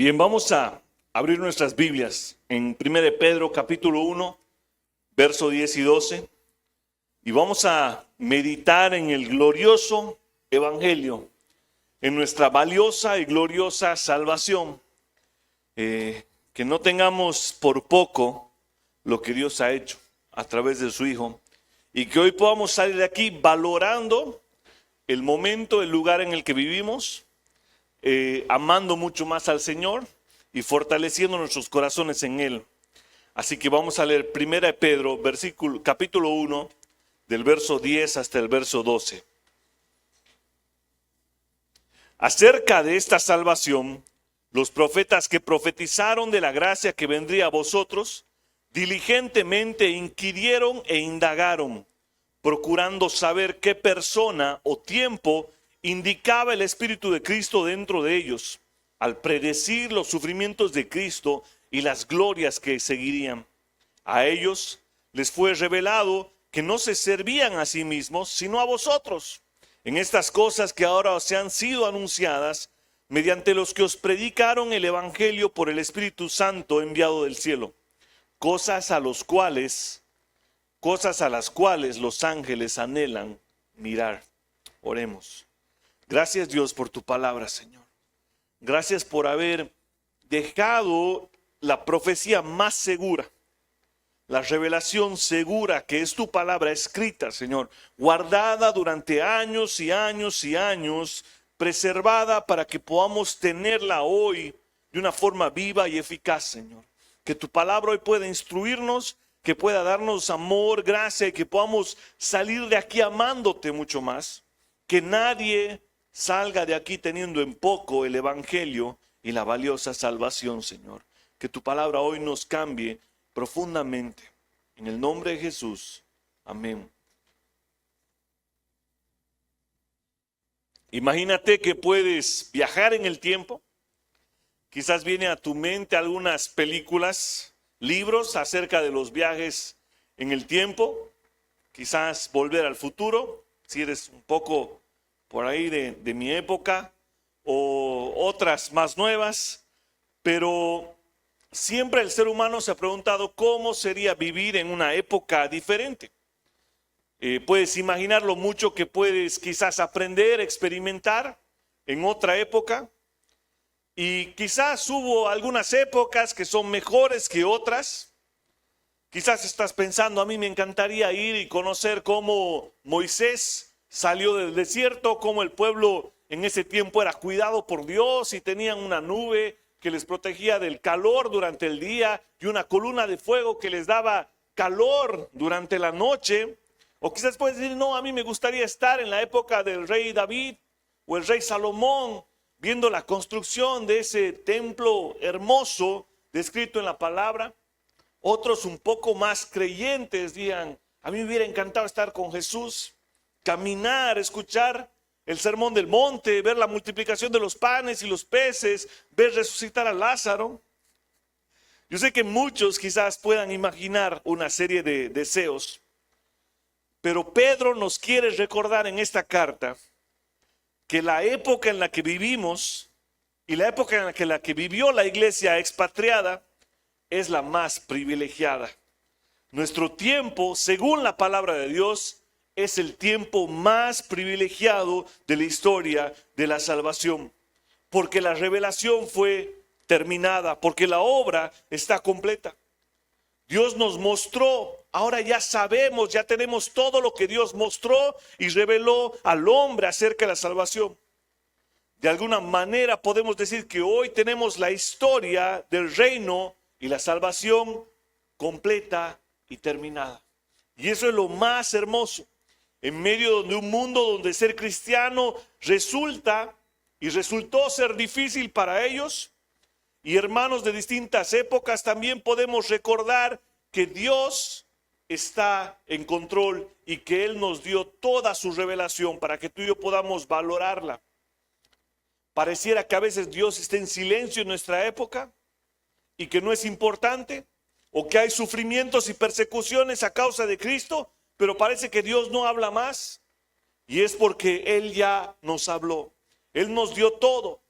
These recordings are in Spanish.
Bien, vamos a abrir nuestras Biblias en 1 Pedro capítulo 1, verso 10 y 12. Y vamos a meditar en el glorioso evangelio, en nuestra valiosa y gloriosa salvación. Que no tengamos por poco lo que Dios ha hecho a través de su Hijo. Y que hoy podamos salir de aquí valorando el momento, el lugar en el que vivimos, amando mucho más al Señor y fortaleciendo nuestros corazones en Él. Así que vamos a leer 1 Pedro, capítulo 1, del verso 10 hasta el verso 12. Acerca de esta salvación, los profetas que profetizaron de la gracia que vendría a vosotros, diligentemente inquirieron e indagaron, procurando saber qué persona o tiempo indicaba el Espíritu de Cristo dentro de ellos, al predecir los sufrimientos de Cristo y las glorias que seguirían. A ellos les fue revelado que no se servían a sí mismos, sino a vosotros, en estas cosas que ahora os han sido anunciadas, mediante los que os predicaron el Evangelio por el Espíritu Santo enviado del cielo, cosas a las cuales los ángeles anhelan mirar. Oremos. Gracias, Dios, por tu palabra, Señor. Gracias por haber dejado la profecía más segura, la revelación segura que es tu palabra escrita, Señor, guardada durante años y años y años, preservada para que podamos tenerla hoy de una forma viva y eficaz, Señor. Que tu palabra hoy pueda instruirnos, que pueda darnos amor, gracia y que podamos salir de aquí amándote mucho más. Que nadie salga de aquí teniendo en poco el evangelio y la valiosa salvación, Señor. Que tu palabra hoy nos cambie profundamente. En el nombre de Jesús. Amén. Imagínate que puedes viajar en el tiempo. Quizás viene a tu mente algunas películas, libros acerca de los viajes en el tiempo. Quizás Volver al Futuro, si eres un poco por ahí de mi época, o otras más nuevas. Pero siempre el ser humano se ha preguntado cómo sería vivir en una época diferente. Puedes imaginar lo mucho que puedes quizás aprender, experimentar en otra época. Y quizás hubo algunas épocas que son mejores que otras. Quizás estás pensando, a mí me encantaría ir y conocer cómo Moisés salió del desierto, cómo el pueblo en ese tiempo era cuidado por Dios y tenían una nube que les protegía del calor durante el día y una columna de fuego que les daba calor durante la noche. O quizás puedes decir, no, a mí me gustaría estar en la época del rey David o el rey Salomón, viendo la construcción de ese templo hermoso descrito en la palabra. Otros un poco más creyentes digan, a mí me hubiera encantado estar con Jesús, caminar, escuchar el sermón del monte, ver la multiplicación de los panes y los peces, ver resucitar a Lázaro. Yo sé que muchos quizás puedan imaginar una serie de deseos, pero Pedro nos quiere recordar en esta carta que la época en la que vivimos y la época en la que vivió la iglesia expatriada es la más privilegiada. Nuestro tiempo, según la palabra de Dios, es el tiempo más privilegiado de la historia de la salvación, porque la revelación fue terminada, porque la obra está completa. Dios nos mostró, ahora ya sabemos, ya tenemos todo lo que Dios mostró y reveló al hombre acerca de la salvación. De alguna manera podemos decir que hoy tenemos la historia del reino y la salvación completa y terminada. Y eso es lo más hermoso. En medio de un mundo donde ser cristiano resultó ser difícil para ellos, y hermanos de distintas épocas, también podemos recordar que Dios está en control y que Él nos dio toda su revelación para que tú y yo podamos valorarla. Pareciera que a veces Dios está en silencio en nuestra época y que no es importante, o que hay sufrimientos y persecuciones a causa de Cristo, pero parece que Dios no habla más. Y es porque Él ya nos habló. Él nos dio todo.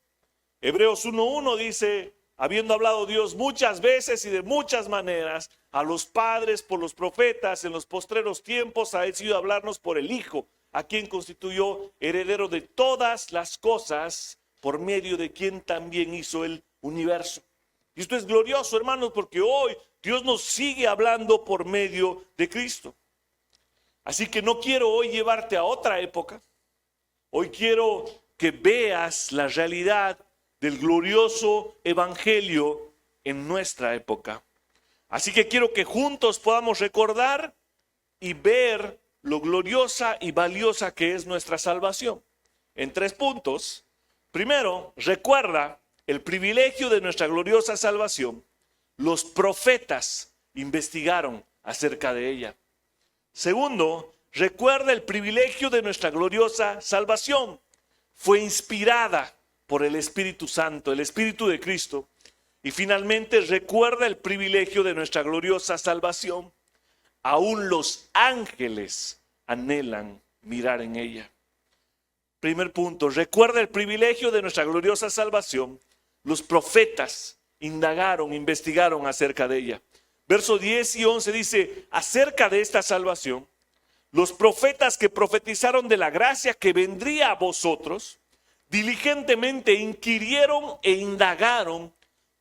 Hebreos 1:1 dice habiendo hablado Dios muchas veces y de muchas maneras a los padres por los profetas, en los postreros tiempos ha decidido hablarnos por el Hijo, a quien constituyó heredero de todas las cosas, por medio de quien también hizo el universo. Y esto es glorioso, hermanos, porque hoy Dios nos sigue hablando por medio de Cristo. Así que no quiero hoy llevarte a otra época. Hoy quiero que veas la realidad del glorioso evangelio en nuestra época. Así que quiero que juntos podamos recordar y ver lo gloriosa y valiosa que es nuestra salvación. En 3 puntos. Primero, recuerda el privilegio de nuestra gloriosa salvación. Los profetas investigaron acerca de ella. Segundo, recuerda el privilegio de nuestra gloriosa salvación. Fue inspirada por el Espíritu Santo, el Espíritu de Cristo. Y finalmente, recuerda el privilegio de nuestra gloriosa salvación. Aún los ángeles anhelan mirar en ella. Primer punto, recuerda el privilegio de nuestra gloriosa salvación. Los profetas indagaron, investigaron acerca de ella. Versos 10 y 11 dice, acerca de esta salvación, los profetas que profetizaron de la gracia que vendría a vosotros, diligentemente inquirieron e indagaron,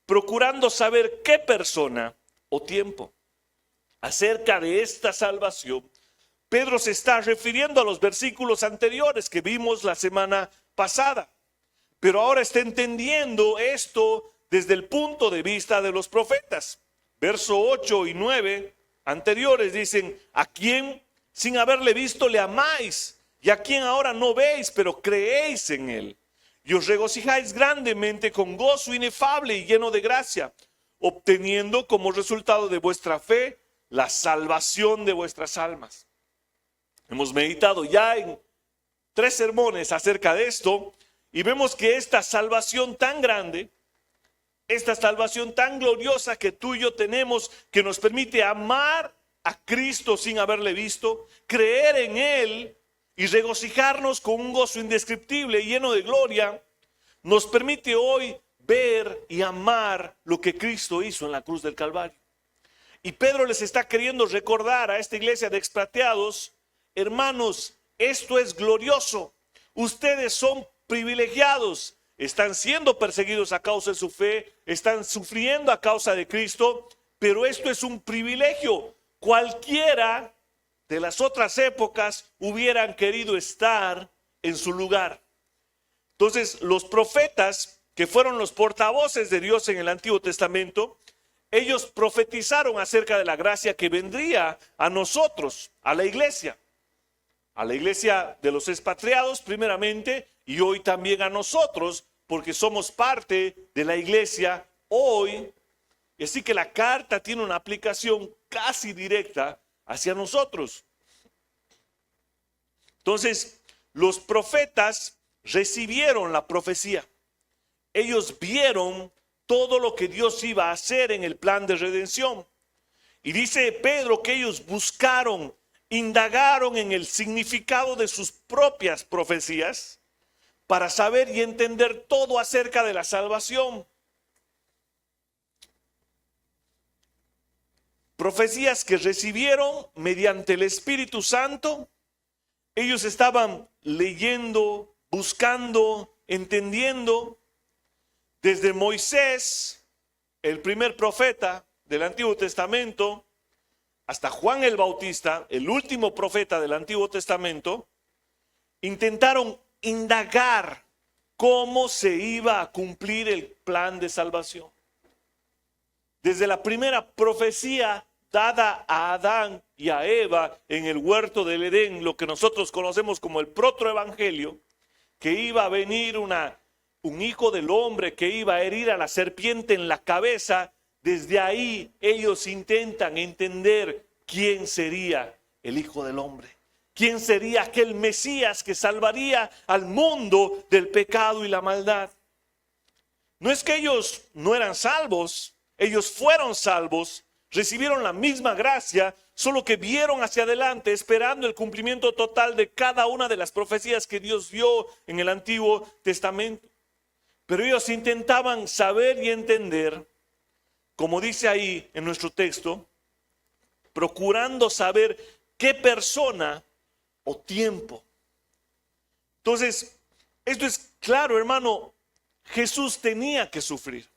procurando saber qué persona o tiempo. Acerca de esta salvación, Pedro se está refiriendo a los versículos anteriores que vimos la semana pasada, pero ahora está entendiendo esto desde el punto de vista de los profetas. Verso 8 y 9 anteriores dicen, a quien sin haberle visto le amáis, y a quien ahora no veis, pero creéis en él. Y os regocijáis grandemente con gozo inefable y lleno de gracia, obteniendo como resultado de vuestra fe la salvación de vuestras almas. Hemos meditado ya en 3 sermones acerca de esto y vemos que esta salvación tan grande, esta salvación tan gloriosa que tú y yo tenemos, que nos permite amar a Cristo sin haberle visto, creer en Él y regocijarnos con un gozo indescriptible y lleno de gloria, nos permite hoy ver y amar lo que Cristo hizo en la cruz del Calvario. Y Pedro les está queriendo recordar a esta iglesia de expatriados, hermanos, esto es glorioso, ustedes son privilegiados, están siendo perseguidos a causa de su fe, están sufriendo a causa de Cristo, pero esto es un privilegio. Cualquiera de las otras épocas hubieran querido estar en su lugar. Entonces, los profetas, que fueron los portavoces de Dios en el Antiguo Testamento, ellos profetizaron acerca de la gracia que vendría a nosotros, a la iglesia de los expatriados primeramente, y hoy también a nosotros, porque somos parte de la iglesia hoy. Y así que la carta tiene una aplicación casi directa hacia nosotros. Entonces, los profetas recibieron la profecía. Ellos vieron todo lo que Dios iba a hacer en el plan de redención. Y dice Pedro que ellos buscaron, indagaron en el significado de sus propias profecías para saber y entender todo acerca de la salvación. Profecías que recibieron mediante el Espíritu Santo. Ellos estaban leyendo, buscando, entendiendo. Desde Moisés, el primer profeta del Antiguo Testamento, hasta Juan el Bautista, el último profeta del Antiguo Testamento, intentaron indagar cómo se iba a cumplir el plan de salvación. Desde la primera profecía dada a Adán y a Eva en el huerto del Edén, lo que nosotros conocemos como el protoevangelio, que iba a venir un hijo del hombre que iba a herir a la serpiente en la cabeza. Desde ahí ellos intentan entender quién sería el Hijo del Hombre, quién sería aquel Mesías que salvaría al mundo del pecado y la maldad. No es que ellos no eran salvos, ellos fueron salvos, recibieron la misma gracia, solo que vieron hacia adelante esperando el cumplimiento total de cada una de las profecías que Dios dio en el Antiguo Testamento. Pero ellos intentaban saber y entender, como dice ahí en nuestro texto, procurando saber qué persona o tiempo. Entonces, esto es claro, hermano, Jesús tenía que sufrir.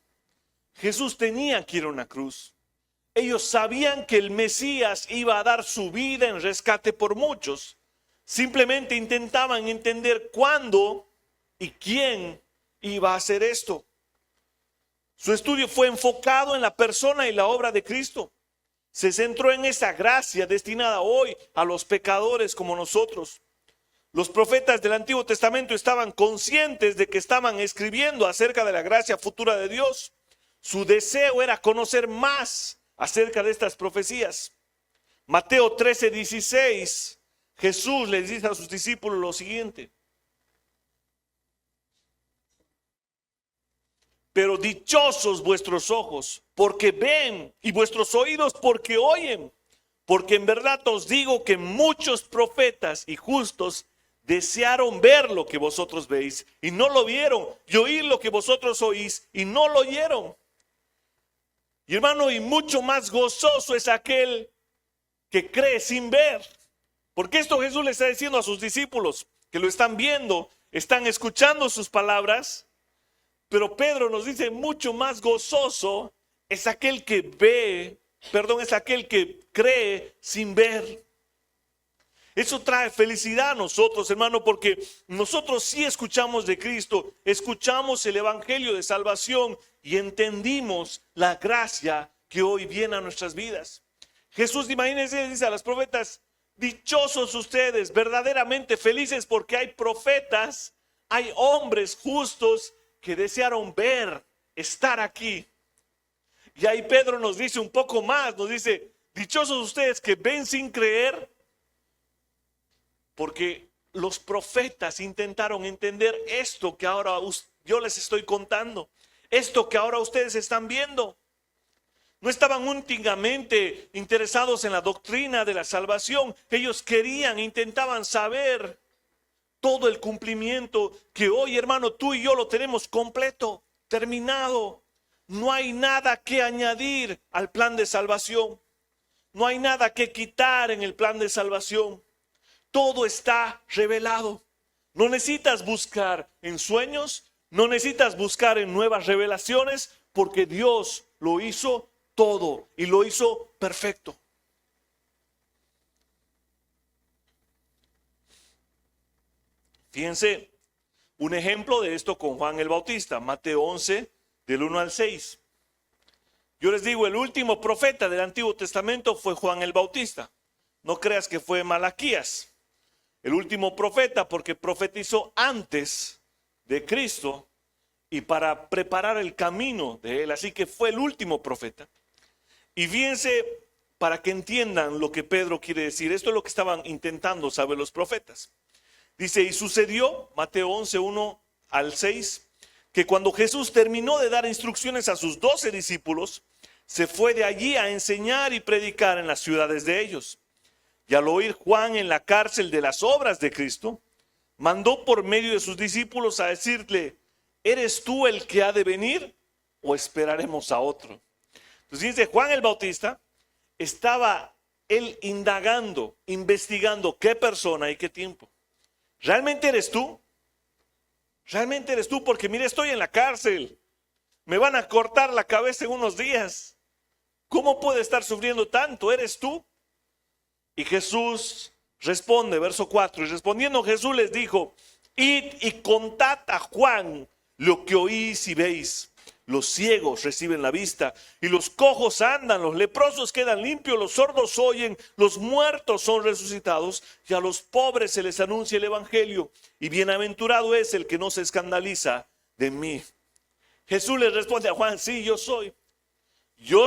Jesús tenía que ir a una cruz. Ellos sabían que el Mesías iba a dar su vida en rescate por muchos. Simplemente intentaban entender cuándo y quién iba a hacer esto. Su estudio fue enfocado en la persona y la obra de Cristo. Se centró en esa gracia destinada hoy a los pecadores como nosotros. Los profetas del Antiguo Testamento estaban conscientes de que estaban escribiendo acerca de la gracia futura de Dios. Su deseo era conocer más acerca de estas profecías. Mateo 13:16, Jesús les dice a sus discípulos lo siguiente: pero dichosos vuestros ojos, porque ven, y vuestros oídos, porque oyen. Porque en verdad os digo que muchos profetas y justos desearon ver lo que vosotros veis y no lo vieron, y oír lo que vosotros oís y no lo oyeron. Y hermano, y mucho más gozoso es aquel que cree sin ver. Porque esto Jesús le está diciendo a sus discípulos, que lo están viendo, están escuchando sus palabras. Pero Pedro nos dice, mucho más gozoso es aquel que es aquel que cree sin ver. Eso trae felicidad a nosotros, hermano, porque nosotros sí escuchamos de Cristo, escuchamos el evangelio de salvación y entendimos la gracia que hoy viene a nuestras vidas. Jesús, imagínense, dice a los profetas, dichosos ustedes, verdaderamente felices, porque hay profetas, hay hombres justos que desearon ver, estar aquí. Y ahí Pedro nos dice un poco más, nos dice, dichosos ustedes que ven sin creer, porque los profetas intentaron entender esto que ahora yo les estoy contando, esto que ahora ustedes están viendo. No estaban únicamente interesados en la doctrina de la salvación, ellos querían, intentaban saber todo el cumplimiento que hoy, hermano, tú y yo lo tenemos completo, terminado. No hay nada que añadir al plan de salvación. No hay nada que quitar en el plan de salvación. Todo está revelado. No necesitas buscar en sueños, no necesitas buscar en nuevas revelaciones, porque Dios lo hizo todo y lo hizo perfecto. Fíjense, un ejemplo de esto con Juan el Bautista, Mateo 11, del 1 al 6. Yo les digo, el último profeta del Antiguo Testamento fue Juan el Bautista. No creas que fue Malaquías. El último profeta, porque profetizó antes de Cristo y para preparar el camino de él. Así que fue el último profeta. Y fíjense, para que entiendan lo que Pedro quiere decir, esto es lo que estaban intentando saber los profetas. Dice, y sucedió, Mateo 11, 1 al 6, que cuando Jesús terminó de dar instrucciones a sus 12 discípulos, se fue de allí a enseñar y predicar en las ciudades de ellos. Y al oír Juan en la cárcel de las obras de Cristo, mandó por medio de sus discípulos a decirle, ¿eres tú el que ha de venir o esperaremos a otro? Entonces dice, Juan el Bautista estaba él indagando, investigando qué persona y qué tiempo. ¿Realmente eres tú? ¿Realmente eres tú? Porque mira, estoy en la cárcel. Me van a cortar la cabeza en unos días. ¿Cómo puede estar sufriendo tanto? ¿Eres tú? Y Jesús responde, verso 4, y respondiendo Jesús les dijo, id y contad a Juan lo que oís y veis. Los ciegos reciben la vista y los cojos andan, los leprosos quedan limpios, los sordos oyen, los muertos son resucitados y a los pobres se les anuncia el evangelio. Y bienaventurado es el que no se escandaliza de mí. Jesús le responde a Juan, sí, yo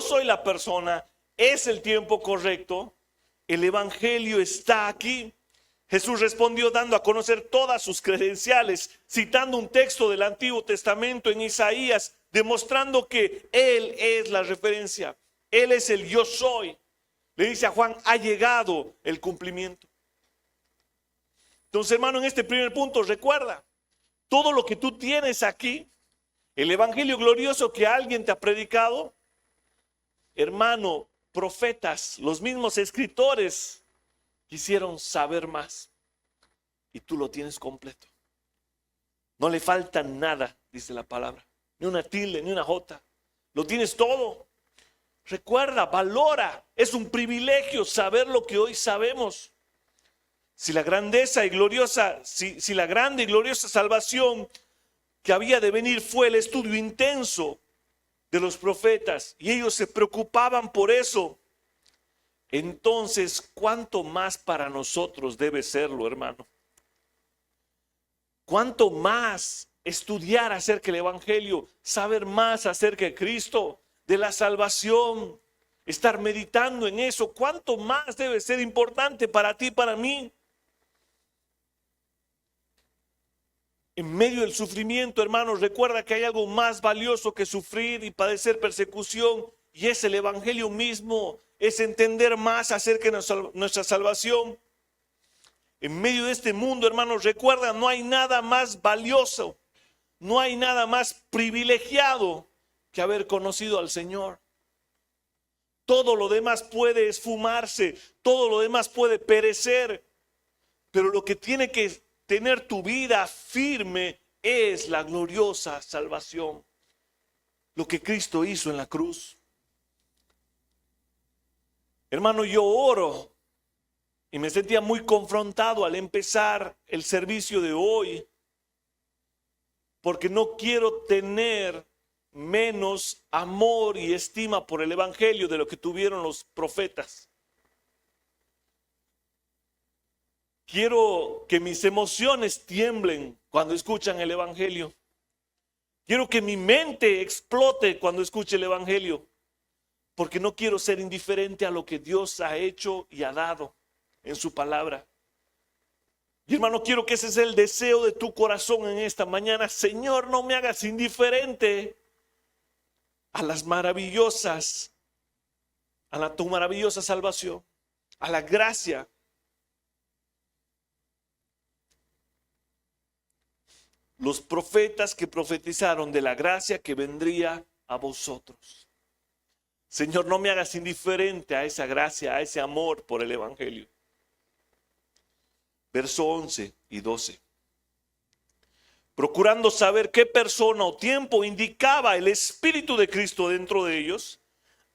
soy la persona, es el tiempo correcto. El evangelio está aquí. Jesús respondió dando a conocer todas sus credenciales, citando un texto del Antiguo Testamento en Isaías, demostrando que Él es la referencia. Él es el yo soy. Le dice a Juan, ha llegado el cumplimiento. Entonces, hermano, en este primer punto, recuerda, todo lo que tú tienes aquí, El evangelio glorioso que alguien te ha predicado, hermano, profetas, los mismos escritores quisieron saber más. Y tú lo tienes completo. No le falta nada, dice la palabra. Ni una tilde, ni una jota. Lo tienes todo. Recuerda, valora. Es un privilegio saber lo que hoy sabemos. Si la grandeza y gloriosa, si la grande y gloriosa salvación que había de venir fue el estudio intenso de los profetas y ellos se preocupaban por eso, entonces ¿cuánto más para nosotros debe serlo, hermano? ¿Cuánto más estudiar acerca del evangelio, saber más acerca de Cristo, de la salvación, estar meditando en eso? ¿Cuánto más debe ser importante para ti y para mí? En medio del sufrimiento, hermanos, recuerda que hay algo más valioso que sufrir y padecer persecución, y es el evangelio mismo, es entender más acerca de nuestra salvación. En medio de este mundo, hermanos, recuerda, no hay nada más valioso, no hay nada más privilegiado que haber conocido al Señor. Todo lo demás puede esfumarse, todo lo demás puede perecer, pero lo que tiene que tener tu vida firme es la gloriosa salvación, lo que Cristo hizo en la cruz. Hermano, yo oro y me sentía muy confrontado al empezar el servicio de hoy, porque no quiero tener menos amor y estima por el evangelio de lo que tuvieron los profetas. Quiero que mis emociones tiemblen cuando escuchan el evangelio. Quiero que mi mente explote cuando escuche el evangelio, porque no quiero ser indiferente a lo que Dios ha hecho y ha dado en su palabra. Y hermano, quiero que ese sea el deseo de tu corazón en esta mañana. Señor, no me hagas indiferente a las maravillosas, tu maravillosa salvación, a la gracia. Los profetas que profetizaron de la gracia que vendría a vosotros. Señor, no me hagas indiferente a esa gracia, a ese amor por el evangelio. Verso 11 y 12. Procurando saber qué persona o tiempo indicaba el Espíritu de Cristo dentro de ellos,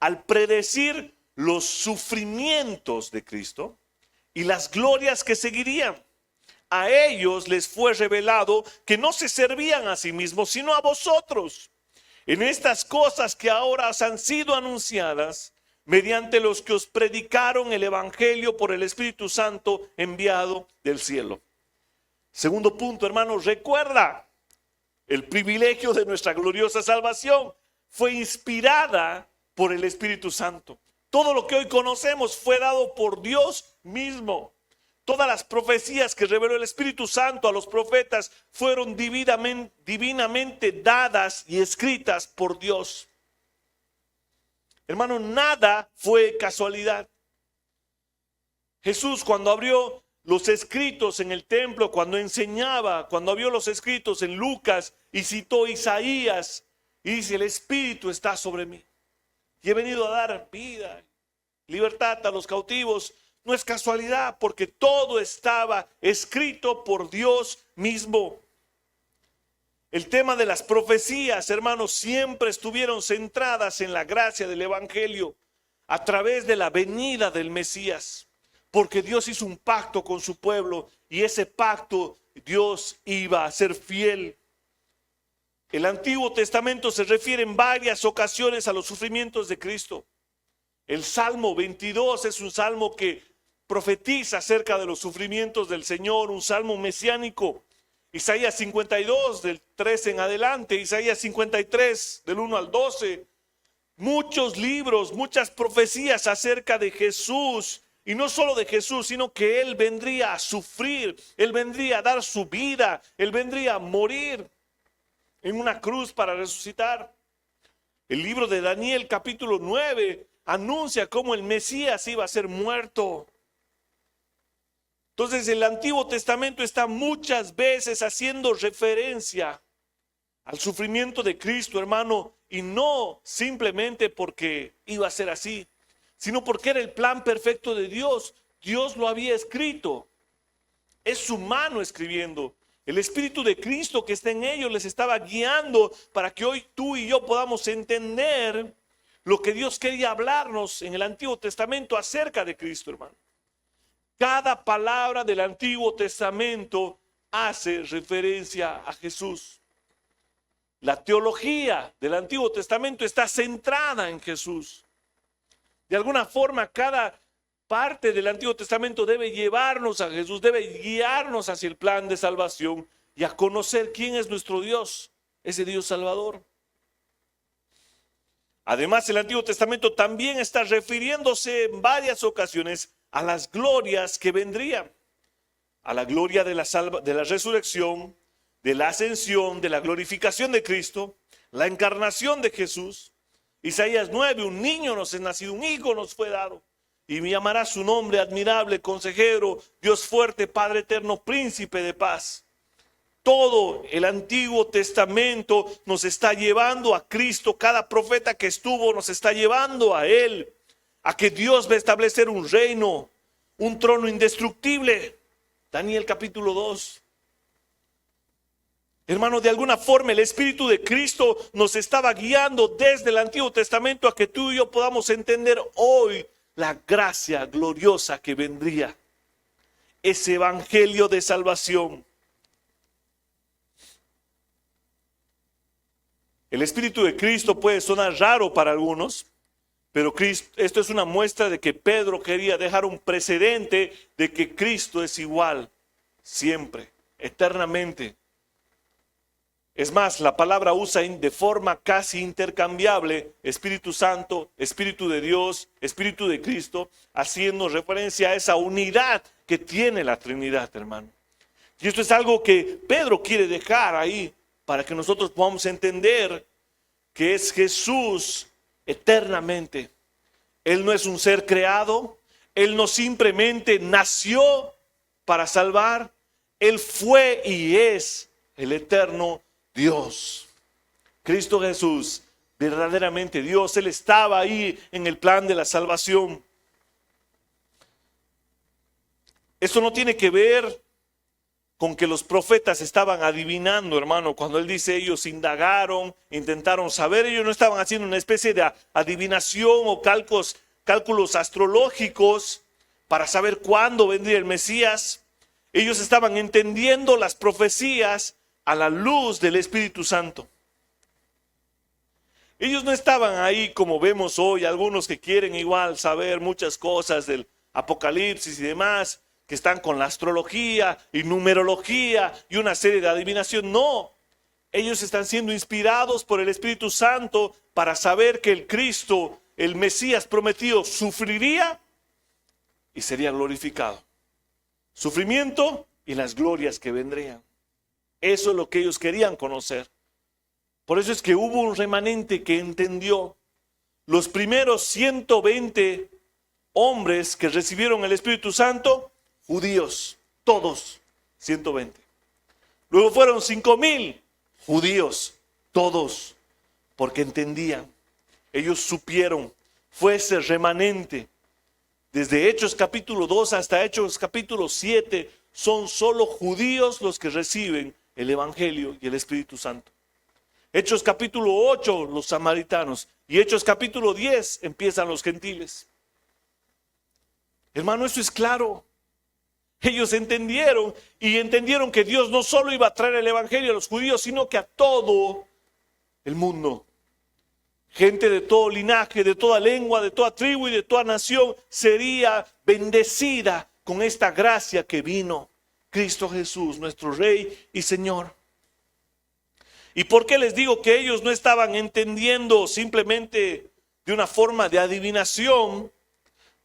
al predecir los sufrimientos de Cristo y las glorias que seguirían. A ellos les fue revelado que no se servían a sí mismos, sino a vosotros, en estas cosas que ahora os han sido anunciadas, mediante los que os predicaron el evangelio por el Espíritu Santo enviado del cielo. Segundo punto, hermanos, recuerda, el privilegio de nuestra gloriosa salvación fue inspirada por el Espíritu Santo. Todo lo que hoy conocemos fue dado por Dios mismo. Todas las profecías que reveló el Espíritu Santo a los profetas fueron divinamente dadas y escritas por Dios. Hermano, nada fue casualidad. Jesús, cuando abrió los escritos en el templo, cuando enseñaba, cuando abrió los escritos en Lucas y citó Isaías y dice: el Espíritu está sobre mí y he venido a dar vida, libertad a los cautivos. No es casualidad, porque todo estaba escrito por Dios mismo. El tema de las profecías, hermanos, siempre estuvieron centradas en la gracia del evangelio a través de la venida del Mesías, porque Dios hizo un pacto con su pueblo y ese pacto Dios iba a ser fiel. El Antiguo Testamento se refiere en varias ocasiones a los sufrimientos de Cristo. El Salmo 22 es un salmo que profetiza acerca de los sufrimientos del Señor, un salmo mesiánico. Isaías 52 del 13 en adelante, Isaías 53 del 1 al 12. Muchos libros, muchas profecías acerca de Jesús. Y no solo de Jesús, sino que Él vendría a sufrir, Él vendría a dar su vida, Él vendría a morir en una cruz para resucitar. El libro de Daniel capítulo 9 anuncia cómo el Mesías iba a ser muerto. Entonces el Antiguo Testamento está muchas veces haciendo referencia al sufrimiento de Cristo, hermano, y no simplemente porque iba a ser así, sino porque era el plan perfecto de Dios. Dios lo había escrito. Es su mano escribiendo. El Espíritu de Cristo que está en ellos les estaba guiando para que hoy tú y yo podamos entender lo que Dios quería hablarnos en el Antiguo Testamento acerca de Cristo, hermano. Cada palabra del Antiguo Testamento hace referencia a Jesús. La teología del Antiguo Testamento está centrada en Jesús. De alguna forma, cada parte del Antiguo Testamento debe llevarnos a Jesús, debe guiarnos hacia el plan de salvación y a conocer quién es nuestro Dios, ese Dios Salvador. Además, el Antiguo Testamento también está refiriéndose en varias ocasiones a las glorias que vendrían, a la gloria de la resurrección, de la ascensión, de la glorificación de Cristo, la encarnación de Jesús. Isaías 9, un niño nos es nacido, un hijo nos fue dado, y me llamará su nombre admirable, consejero, Dios fuerte, Padre eterno, príncipe de paz. Todo el Antiguo Testamento nos está llevando a Cristo. Cada profeta que estuvo nos está llevando a Él, a que Dios va a establecer un reino, un trono indestructible. Daniel capítulo 2. Hermano, de alguna forma el Espíritu de Cristo nos estaba guiando desde el Antiguo Testamento a que tú y yo podamos entender hoy la gracia gloriosa que vendría. Ese evangelio de salvación. El Espíritu de Cristo puede sonar raro para algunos, pero esto es una muestra de que Pedro quería dejar un precedente de que Cristo es igual siempre, eternamente. Es más, la palabra usa de forma casi intercambiable Espíritu Santo, Espíritu de Dios, Espíritu de Cristo, haciendo referencia a esa unidad que tiene la Trinidad, hermano. Y esto es algo que Pedro quiere dejar ahí para que nosotros podamos entender que es Jesús eternamente. Él no es un ser creado, Él no simplemente nació para salvar, Él fue y es el eterno Dios. Cristo Jesús, verdaderamente Dios, Él estaba ahí en el plan de la salvación. Esto no tiene que ver con que los profetas estaban adivinando, hermano. Cuando él dice ellos indagaron, intentaron saber, ellos no estaban haciendo una especie de adivinación o cálculos astrológicos para saber cuándo vendría el Mesías. Ellos estaban entendiendo las profecías a la luz del Espíritu Santo. Ellos no estaban ahí como vemos hoy, algunos que quieren igual saber muchas cosas del Apocalipsis y demás, que están con la astrología y numerología y una serie de adivinación. No, ellos están siendo inspirados por el Espíritu Santo para saber que el Cristo, el Mesías prometido, sufriría y sería glorificado. Sufrimiento y las glorias que vendrían. Eso es lo que ellos querían conocer. Por eso es que hubo un remanente que entendió. Los primeros 120 hombres que recibieron el Espíritu Santo, judíos, todos, 120. Luego fueron 5,000 judíos, todos, porque entendían. Ellos supieron, fue ese remanente. Desde Hechos capítulo 2 hasta Hechos capítulo 7, son solo judíos los que reciben el Evangelio y el Espíritu Santo. Hechos capítulo 8, los samaritanos. Y Hechos capítulo 10, empiezan los gentiles. Hermano, eso es claro. Ellos entendieron que Dios no solo iba a traer el Evangelio a los judíos, sino que a todo el mundo. Gente de todo linaje, de toda lengua, de toda tribu y de toda nación sería bendecida con esta gracia que vino. Cristo Jesús, nuestro Rey y Señor. ¿Y por qué les digo que ellos no estaban entendiendo simplemente de una forma de adivinación?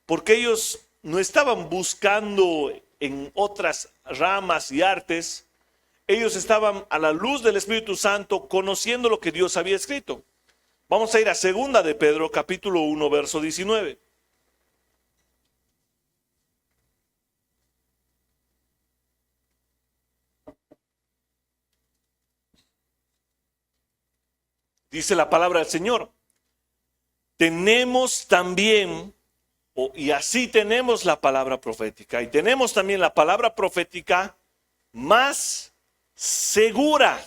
Porque ellos no estaban buscando en otras ramas y artes. Ellos estaban a la luz del Espíritu Santo conociendo lo que Dios había escrito. Vamos a ir a 2 de Pedro capítulo 1 verso 19. Dice la palabra del Señor. Tenemos también, y así tenemos la palabra profética, y tenemos también la palabra profética más segura,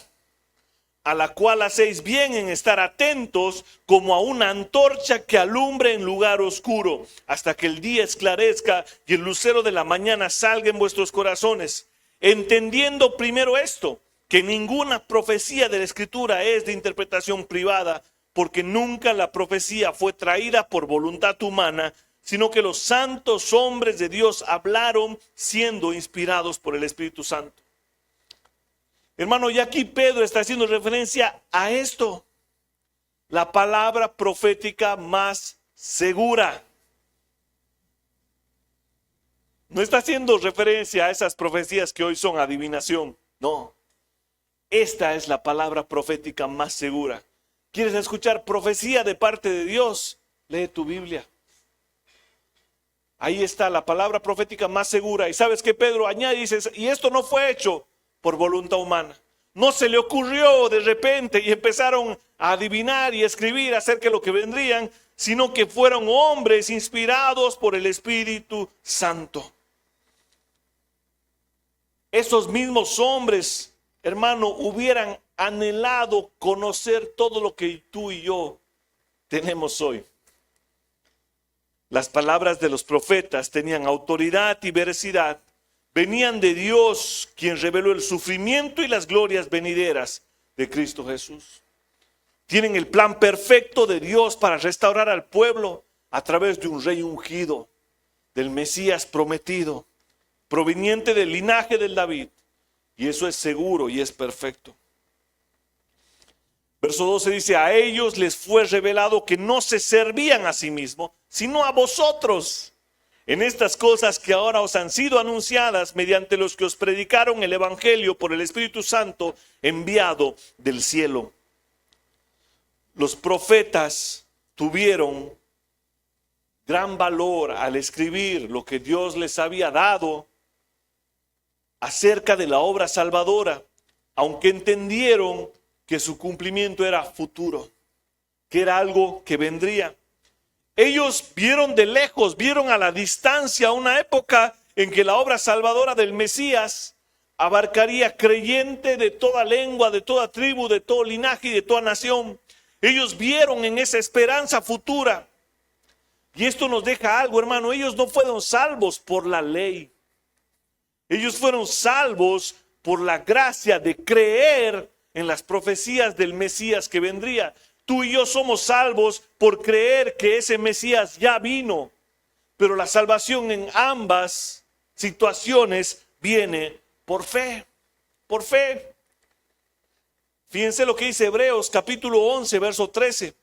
a la cual hacéis bien en estar atentos como a una antorcha que alumbre en lugar oscuro, hasta que el día esclarezca y el lucero de la mañana salga en vuestros corazones, entendiendo primero esto, que ninguna profecía de la Escritura es de interpretación privada, porque nunca la profecía fue traída por voluntad humana, sino que los santos hombres de Dios hablaron siendo inspirados por el Espíritu Santo. Hermano, y aquí Pedro está haciendo referencia a esto, la palabra profética más segura. No está haciendo referencia a esas profecías que hoy son adivinación, no. Esta es la palabra profética más segura. ¿Quieres escuchar profecía de parte de Dios? Lee tu Biblia. Ahí está la palabra profética más segura. Y sabes que Pedro añade y dice, y esto no fue hecho por voluntad humana. No se le ocurrió de repente y empezaron a adivinar y escribir acerca de lo que vendrían, sino que fueron hombres inspirados por el Espíritu Santo. Esos mismos hombres, hermano, hubieran anhelado conocer todo lo que tú y yo tenemos hoy. Las palabras de los profetas tenían autoridad y veracidad. Venían de Dios, quien reveló el sufrimiento y las glorias venideras de Cristo Jesús. Tienen el plan perfecto de Dios para restaurar al pueblo a través de un rey ungido, del Mesías prometido, proveniente del linaje del David. Y eso es seguro y es perfecto. Verso 12 dice, a ellos les fue revelado que no se servían a sí mismos, sino a vosotros, en estas cosas que ahora os han sido anunciadas mediante los que os predicaron el Evangelio por el Espíritu Santo enviado del cielo. Los profetas tuvieron gran valor al escribir lo que Dios les había dado acerca de la obra salvadora, aunque entendieron que su cumplimiento era futuro, que era algo que vendría. Ellos vieron de lejos, vieron a la distancia una época en que la obra salvadora del Mesías abarcaría creyente de toda lengua, de toda tribu, de todo linaje y de toda nación. Ellos vieron en esa esperanza futura. Y esto nos deja algo, hermano. Ellos no fueron salvos por la ley. Ellos fueron salvos por la gracia de creer en las profecías del Mesías que vendría. Tú y yo somos salvos por creer que ese Mesías ya vino. Pero la salvación en ambas situaciones viene por fe. Por fe. Fíjense lo que dice Hebreos capítulo 11, verso 13.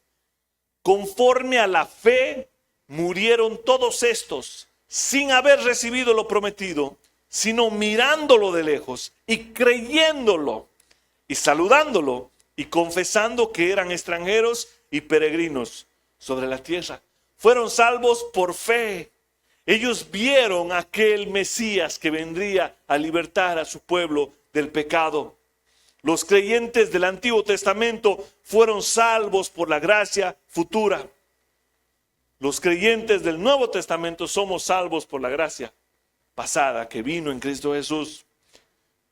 Conforme a la fe murieron todos estos sin haber recibido lo prometido, sino mirándolo de lejos y creyéndolo y saludándolo y confesando que eran extranjeros y peregrinos sobre la tierra. Fueron salvos por fe. Ellos vieron a aquel Mesías que vendría a libertar a su pueblo del pecado. Los creyentes del Antiguo Testamento fueron salvos por la gracia futura. Los creyentes del Nuevo Testamento somos salvos por la gracia pasada que vino en Cristo Jesús.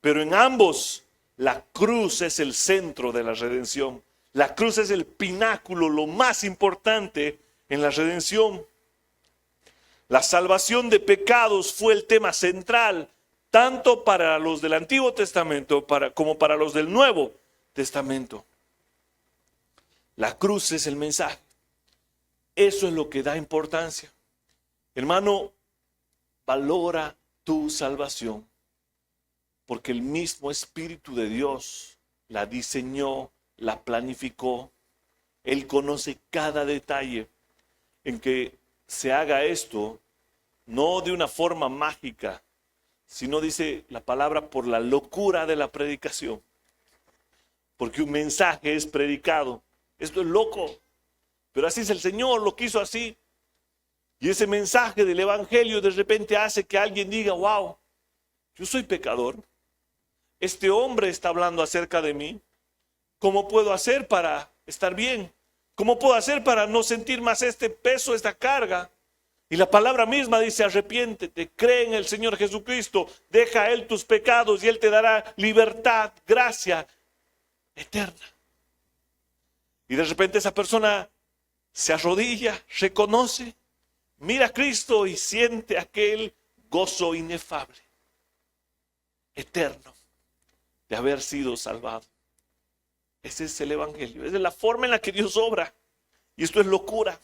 Pero en ambos, la cruz es el centro de la redención. La cruz es el pináculo, lo más importante en la redención. La salvación de pecados fue el tema central, tanto para los del Antiguo Testamento como para los del Nuevo Testamento. La cruz es el mensaje. Eso es lo que da importancia. Hermano, valora tu salvación, porque el mismo Espíritu de Dios la diseñó, la planificó. Él conoce cada detalle en que se haga esto, no de una forma mágica, sino, dice la palabra, por la locura de la predicación. Porque un mensaje es predicado. Esto es loco, pero así es el Señor, lo quiso así. Y ese mensaje del Evangelio de repente hace que alguien diga, wow, yo soy pecador. Este hombre está hablando acerca de mí. ¿Cómo puedo hacer para estar bien? ¿Cómo puedo hacer para no sentir más este peso, esta carga? Y la palabra misma dice: arrepiéntete, cree en el Señor Jesucristo, deja a Él tus pecados y Él te dará libertad, gracia eterna. Y de repente esa persona se arrodilla, reconoce, mira a Cristo y siente aquel gozo inefable, eterno, de haber sido salvado. Ese es el Evangelio, esa es la forma en la que Dios obra. Y esto es locura.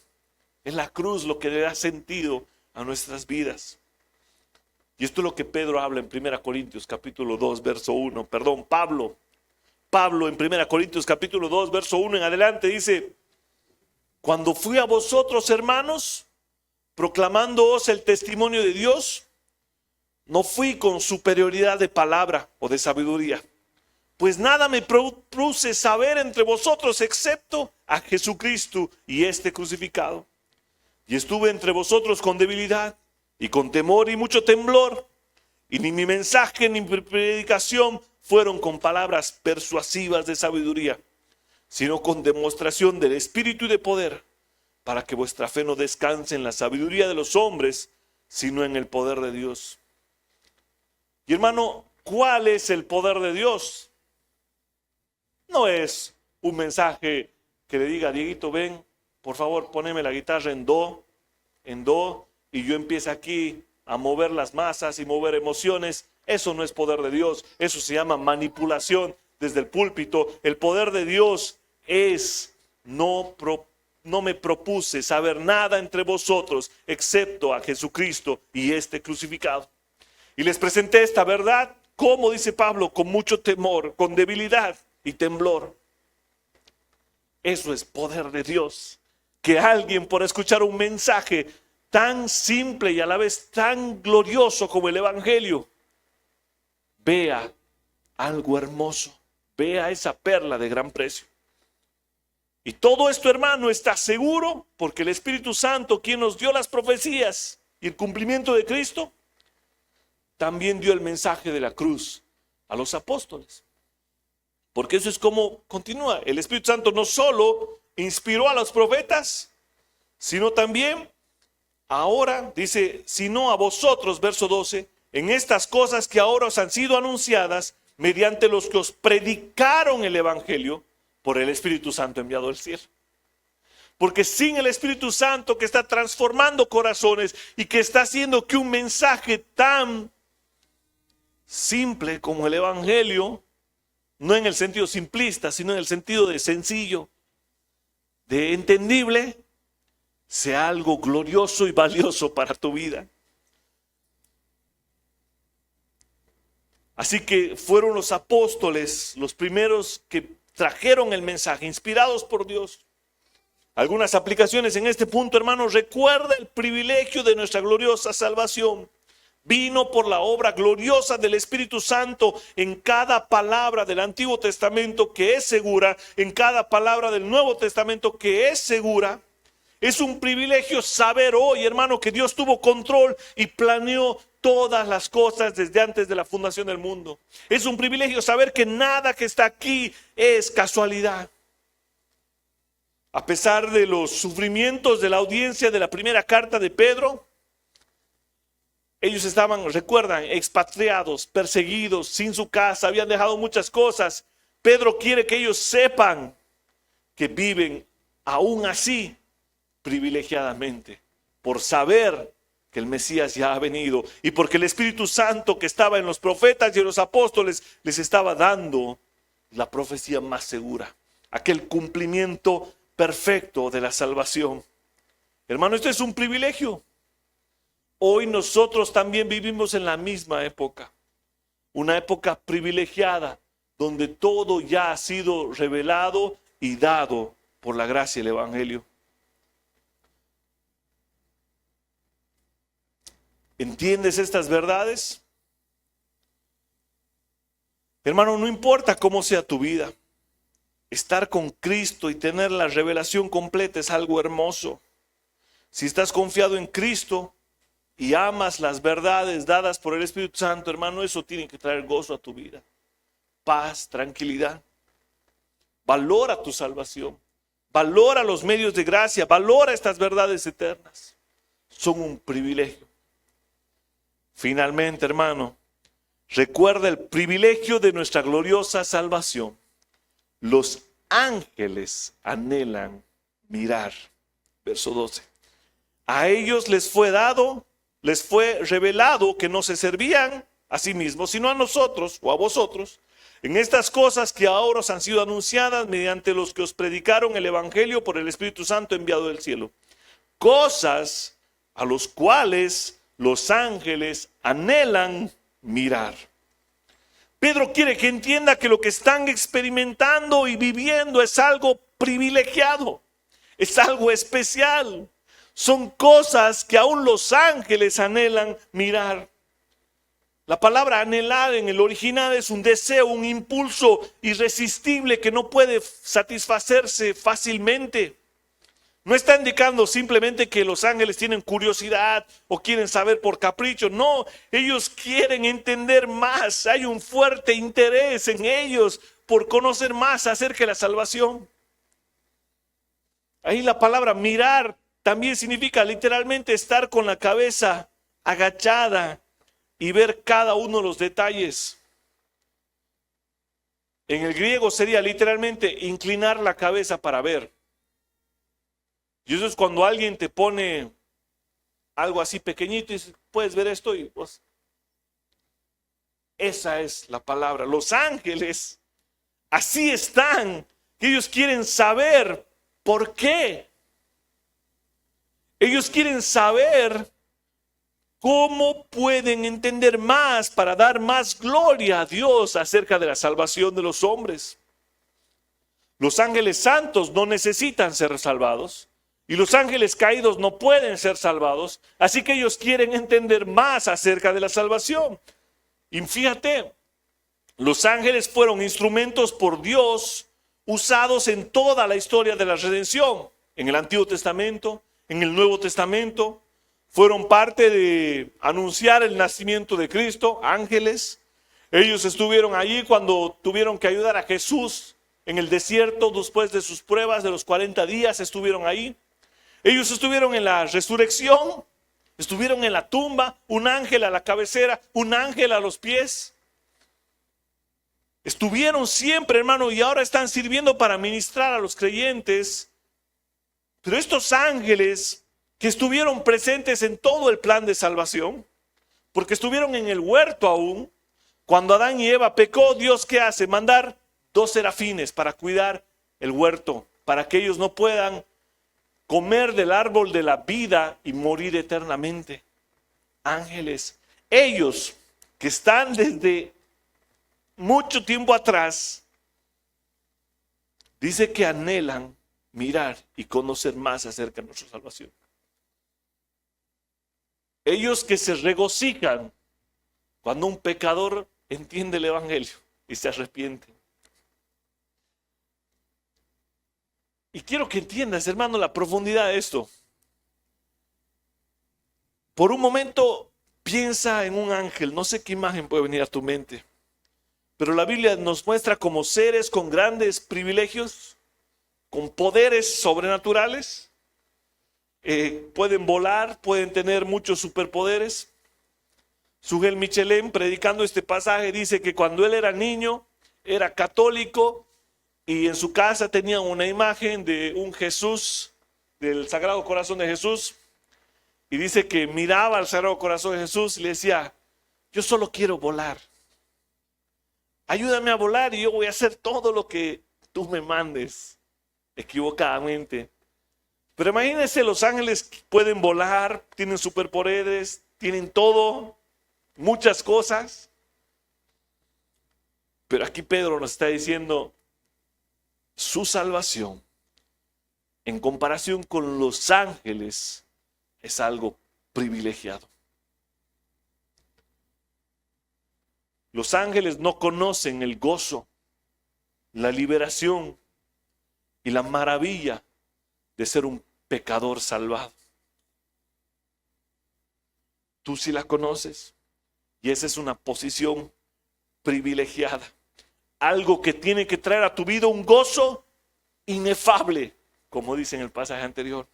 Es la cruz lo que le da sentido a nuestras vidas. Y esto es lo que Pedro habla en 1 Corintios capítulo 2, verso 1. Perdón, Pablo en 1 Corintios capítulo 2, verso 1 en adelante dice: cuando fui a vosotros, hermanos, proclamándoos el testimonio de Dios, no fui con superioridad de palabra o de sabiduría, pues nada me propuse saber entre vosotros excepto a Jesucristo y este crucificado. Y estuve entre vosotros con debilidad y con temor y mucho temblor, y ni mi mensaje ni mi predicación fueron con palabras persuasivas de sabiduría, sino con demostración del Espíritu y de poder, para que vuestra fe no descanse en la sabiduría de los hombres, sino en el poder de Dios. Y hermano, ¿cuál es el poder de Dios? No es un mensaje que le diga: Dieguito, ven, por favor, poneme la guitarra en do, y yo empiezo aquí a mover las masas y mover emociones. Eso no es poder de Dios, eso se llama manipulación desde el púlpito. El poder de Dios es: no me propuse saber nada entre vosotros excepto a Jesucristo y este crucificado. Y les presenté esta verdad, como dice Pablo, con mucho temor, con debilidad y temblor. Eso es poder de Dios. Que alguien, por escuchar un mensaje tan simple y a la vez tan glorioso como el Evangelio, vea algo hermoso, vea esa perla de gran precio. Y todo esto, hermano, está seguro porque el Espíritu Santo, quien nos dio las profecías y el cumplimiento de Cristo, también dio el mensaje de la cruz a los apóstoles. Porque eso es como continúa. El Espíritu Santo no solo inspiró a los profetas, sino también ahora, dice, sino a vosotros, verso 12, en estas cosas que ahora os han sido anunciadas mediante los que os predicaron el Evangelio por el Espíritu Santo enviado del cielo. Porque sin el Espíritu Santo, que está transformando corazones y que está haciendo que un mensaje tan simple como el Evangelio, no en el sentido simplista, sino en el sentido de sencillo, de entendible, sea algo glorioso y valioso para tu vida. Así que fueron los apóstoles los primeros que trajeron el mensaje, inspirados por Dios. Algunas aplicaciones en este punto, hermanos. Recuerda el privilegio de nuestra gloriosa salvación. Vino por la obra gloriosa del Espíritu Santo en cada palabra del Antiguo Testamento que es segura, en cada palabra del Nuevo Testamento que es segura. Es un privilegio saber hoy, hermano, que Dios tuvo control y planeó todas las cosas desde antes de la fundación del mundo. Es un privilegio saber que nada que está aquí es casualidad. A pesar de los sufrimientos de la audiencia de la primera carta de Pedro, ellos estaban, recuerdan, expatriados, perseguidos, sin su casa, habían dejado muchas cosas. Pedro quiere que ellos sepan que viven aún así privilegiadamente, por saber que el Mesías ya ha venido y porque el Espíritu Santo que estaba en los profetas y en los apóstoles les estaba dando la profecía más segura, aquel cumplimiento perfecto de la salvación. Hermano, esto es un privilegio. Hoy nosotros también vivimos en la misma época, una época privilegiada, donde todo ya ha sido revelado y dado por la gracia del Evangelio. ¿Entiendes estas verdades? Hermano, no importa cómo sea tu vida, estar con Cristo y tener la revelación completa es algo hermoso. Si estás confiado en Cristo y amas las verdades dadas por el Espíritu Santo, hermano, eso tiene que traer gozo a tu vida, paz, tranquilidad. Valora tu salvación. valora los medios de gracia, valora estas verdades eternas. Son un privilegio. Finalmente, hermano, recuerda el privilegio de nuestra gloriosa salvación. Los ángeles anhelan mirar. Verso 12. A ellos les fue revelado que no se servían a sí mismos, sino a nosotros o a vosotros, en estas cosas que ahora os han sido anunciadas mediante los que os predicaron el evangelio por el Espíritu Santo enviado del cielo. Cosas a los cuales los ángeles anhelan mirar. Pedro quiere que entienda que lo que están experimentando y viviendo es algo privilegiado, es algo especial. Son cosas que aún los ángeles anhelan mirar. La palabra anhelar en el original es un deseo, un impulso irresistible que no puede satisfacerse fácilmente. No está indicando simplemente que los ángeles tienen curiosidad o quieren saber por capricho. No, ellos quieren entender más. Hay un fuerte interés en ellos por conocer más acerca de la salvación. Ahí la palabra mirar también significa literalmente estar con la cabeza agachada y ver cada uno de los detalles. En el griego sería literalmente inclinar la cabeza para ver. Y eso es cuando alguien te pone algo así pequeñito y dice, puedes ver esto, y pues esa es la palabra. Los ángeles así están, que ellos quieren saber por qué. Ellos quieren saber cómo pueden entender más para dar más gloria a Dios acerca de la salvación de los hombres. Los ángeles santos no necesitan ser salvados. Y los ángeles caídos no pueden ser salvados, así que ellos quieren entender más acerca de la salvación. Y fíjate, los ángeles fueron instrumentos por Dios usados en toda la historia de la redención. En el Antiguo Testamento, en el Nuevo Testamento, fueron parte de anunciar el nacimiento de Cristo, ángeles. Ellos estuvieron allí cuando tuvieron que ayudar a Jesús en el desierto después de sus pruebas de los 40 días, estuvieron ahí. Ellos estuvieron en la resurrección, estuvieron en la tumba, un ángel a la cabecera, un ángel a los pies. Estuvieron siempre, hermano, y ahora están sirviendo para ministrar a los creyentes. Pero estos ángeles que estuvieron presentes en todo el plan de salvación, porque estuvieron en el huerto aún, cuando Adán y Eva pecó, Dios ¿qué hace? Mandar 2 serafines para cuidar el huerto, para que ellos no puedan comer del árbol de la vida y morir eternamente. Ángeles, ellos que están desde mucho tiempo atrás, dice que anhelan mirar y conocer más acerca de nuestra salvación. Ellos que se regocijan cuando un pecador entiende el evangelio y se arrepiente. Y quiero que entiendas, hermano, la profundidad de esto. Por un momento piensa en un ángel. No sé qué imagen puede venir a tu mente, pero la Biblia nos muestra como seres con grandes privilegios, con poderes sobrenaturales. Pueden volar, pueden tener muchos superpoderes. Sugel Michelén, predicando este pasaje, dice que cuando él era niño, era católico, y en su casa tenía una imagen de un Jesús, del Sagrado Corazón de Jesús. Y dice que miraba al Sagrado Corazón de Jesús y le decía, yo solo quiero volar. Ayúdame a volar y yo voy a hacer todo lo que tú me mandes. Equivocadamente. Pero imagínense, los ángeles pueden volar, tienen superpoderes, tienen todo, muchas cosas. Pero aquí Pedro nos está diciendo, su salvación, en comparación con los ángeles, es algo privilegiado. Los ángeles no conocen el gozo, la liberación y la maravilla de ser un pecador salvado. Tú sí la conoces, y esa es una posición privilegiada. Algo que tiene que traer a tu vida un gozo inefable, como dice en el pasaje anterior.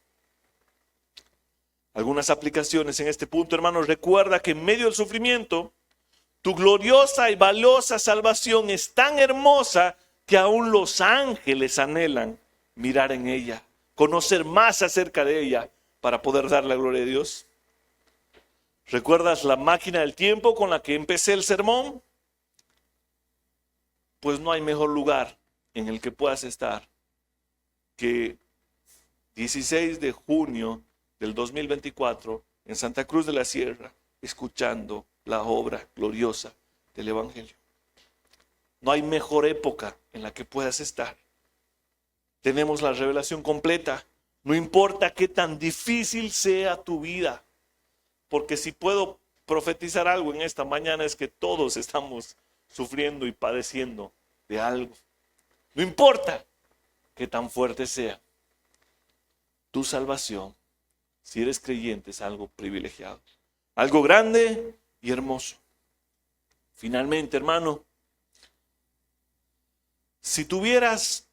Algunas aplicaciones en este punto, hermanos. Recuerda que en medio del sufrimiento, tu gloriosa y valiosa salvación es tan hermosa que aún los ángeles anhelan mirar en ella, conocer más acerca de ella para poder dar la gloria a Dios. ¿Recuerdas la máquina del tiempo con la que empecé el sermón? Pues no hay mejor lugar en el que puedas estar que 16 de junio del 2024 en Santa Cruz de la Sierra, escuchando la obra gloriosa del Evangelio. No hay mejor época en la que puedas estar. Tenemos la revelación completa. No importa qué tan difícil sea tu vida, porque si puedo profetizar algo en esta mañana es que todos estamos sufriendo y padeciendo de algo. No importa qué tan fuerte sea. Tu salvación, si eres creyente, es algo privilegiado, algo grande y hermoso. Finalmente, hermano, si tuvieras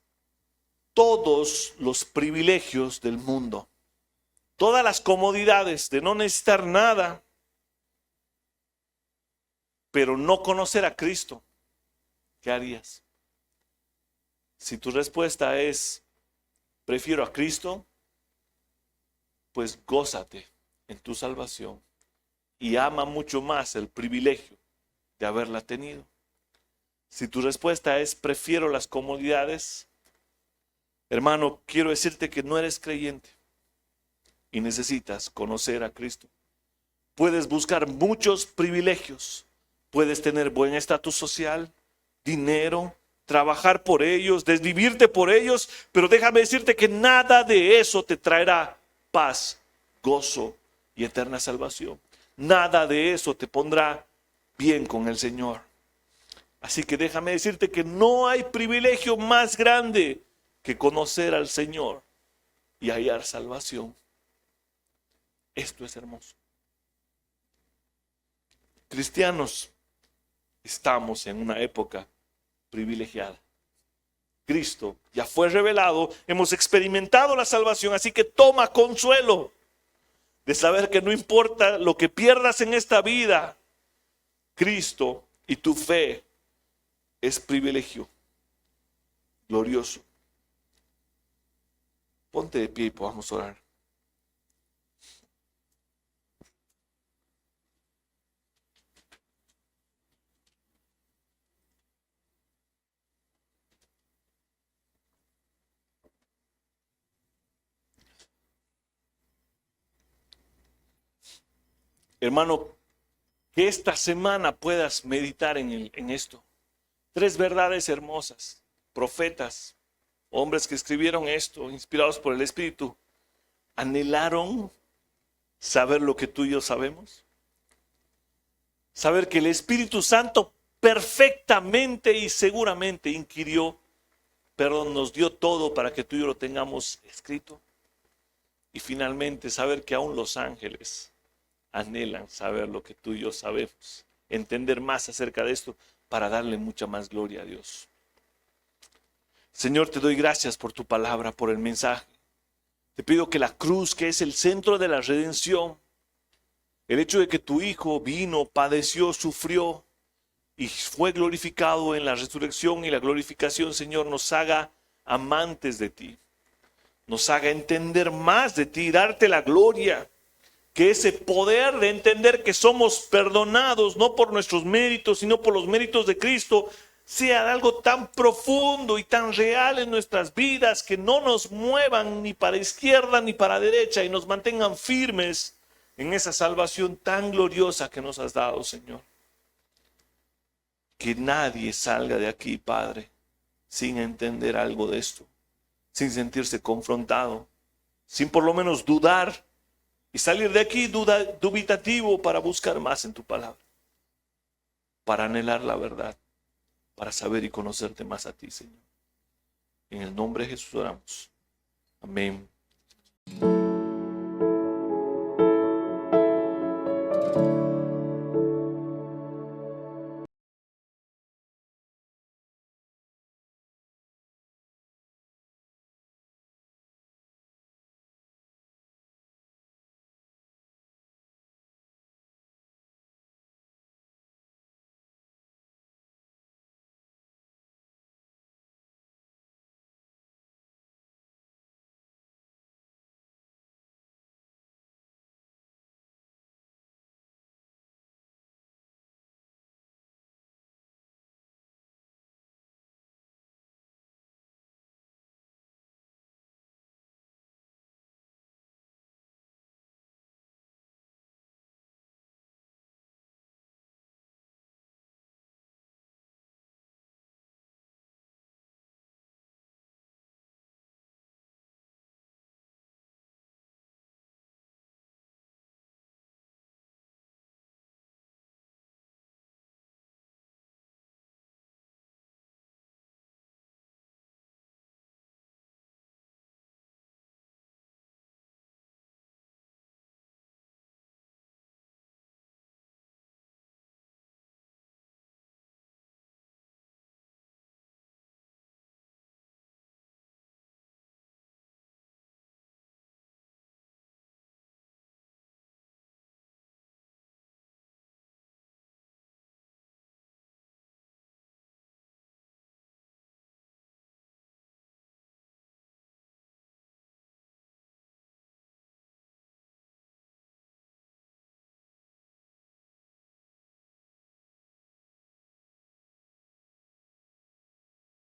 todos los privilegios del mundo, todas las comodidades de no necesitar nada, pero no conocer a Cristo, ¿qué harías? Si tu respuesta es, prefiero a Cristo, pues gózate en tu salvación y ama mucho más el privilegio de haberla tenido. Si tu respuesta es, prefiero las comodidades, hermano, quiero decirte que no eres creyente y necesitas conocer a Cristo. Puedes buscar muchos privilegios, puedes tener buen estatus social, dinero, trabajar por ellos, desvivirte por ellos, pero déjame decirte que nada de eso te traerá paz, gozo y eterna salvación. Nada de eso te pondrá bien con el Señor. Así que déjame decirte que no hay privilegio más grande que conocer al Señor y hallar salvación. Esto es hermoso. Cristianos, estamos en una época privilegiada. Cristo ya fue revelado, hemos experimentado la salvación, así que toma consuelo de saber que no importa lo que pierdas en esta vida, Cristo y tu fe es privilegio glorioso. Ponte de pie y podamos orar. Hermano, que esta semana puedas meditar en esto. 3 verdades hermosas. Profetas, hombres que escribieron esto, inspirados por el Espíritu, anhelaron saber lo que tú y yo sabemos. Saber que el Espíritu Santo perfectamente y seguramente inquirió, perdón, nos dio todo para que tú y yo lo tengamos escrito. Y finalmente saber que aún los ángeles anhelan saber lo que tú y yo sabemos, entender más acerca de esto para darle mucha más gloria a Dios. Señor, te doy gracias por tu palabra, por el mensaje. Te pido que la cruz, que es el centro de la redención, el hecho de que tu Hijo vino, padeció, sufrió y fue glorificado en la resurrección y la glorificación, Señor, nos haga amantes de ti, nos haga entender más de ti, darte la gloria. Que ese poder de entender que somos perdonados no por nuestros méritos, sino por los méritos de Cristo, sea algo tan profundo y tan real en nuestras vidas que no nos muevan ni para izquierda ni para derecha y nos mantengan firmes en esa salvación tan gloriosa que nos has dado, Señor. Que nadie salga de aquí, Padre, sin entender algo de esto, sin sentirse confrontado, sin por lo menos dudar y salir de aquí dubitativo para buscar más en tu palabra, para anhelar la verdad, para saber y conocerte más a ti, Señor. En el nombre de Jesús oramos. Amén.